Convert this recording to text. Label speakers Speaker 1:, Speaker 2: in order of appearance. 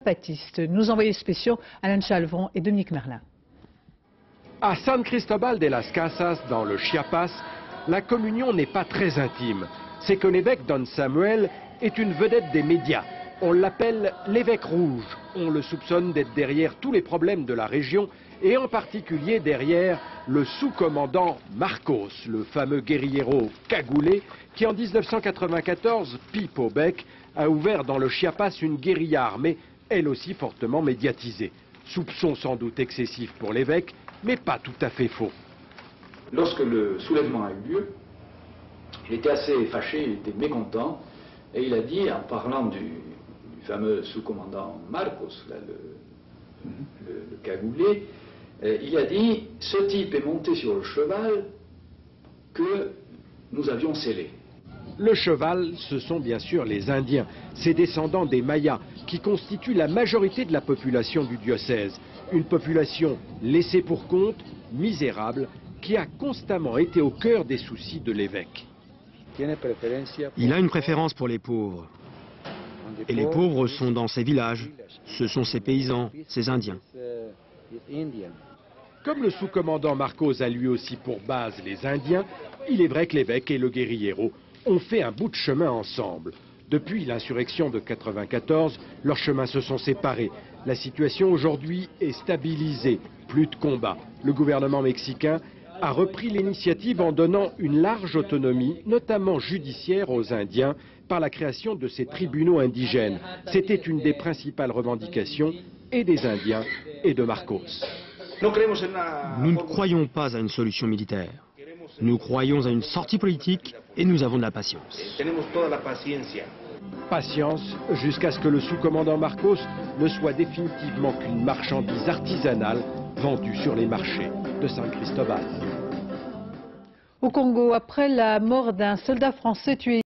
Speaker 1: Baptiste. Nos envoyés spéciaux Alain Chalvron et Dominique Merlin.
Speaker 2: À San Cristobal de las Casas, dans le Chiapas, la communion n'est pas très intime. C'est que l'évêque Don Samuel est une vedette des médias. On l'appelle l'évêque rouge. On le soupçonne d'être derrière tous les problèmes de la région et en particulier derrière le sous-commandant Marcos, le fameux guérillero cagoulé qui en 1994, pipe au bec, a ouvert dans le Chiapas une guérilla armée, elle aussi fortement médiatisée. Soupçon sans doute excessif pour l'évêque, mais pas tout à fait faux.
Speaker 3: Lorsque le soulèvement a eu lieu, il était assez fâché, il était mécontent, et il a dit, en parlant du fameux sous-commandant Marcos, là, le cagoulé, il a dit, ce type est monté sur le cheval que nous avions scellé.
Speaker 2: Le cheval, ce sont bien sûr les Indiens, ces descendants des Mayas, qui constituent la majorité de la population du diocèse. Une population laissée pour compte, misérable, qui a constamment été au cœur des soucis de l'évêque.
Speaker 4: Il a une préférence pour les pauvres. Et les pauvres sont dans ces villages. Ce sont ces paysans, ces Indiens.
Speaker 2: Comme le sous-commandant Marcos a lui aussi pour base les Indiens, il est vrai que l'évêque et le guérillero ont fait un bout de chemin ensemble. Depuis l'insurrection de 1994, leurs chemins se sont séparés. La situation aujourd'hui est stabilisée, plus de combats. Le gouvernement mexicain a repris l'initiative en donnant une large autonomie, notamment judiciaire, aux Indiens par la création de ces tribunaux indigènes. C'était une des principales revendications et des Indiens et de Marcos.
Speaker 4: Nous ne croyons pas à une solution militaire. Nous croyons à une sortie politique et nous avons de la patience.
Speaker 2: Patience jusqu'à ce que le sous-commandant Marcos ne soit définitivement qu'une marchandise artisanale vendue sur les marchés de San Cristobal.
Speaker 1: Au Congo, après la mort d'un soldat français tué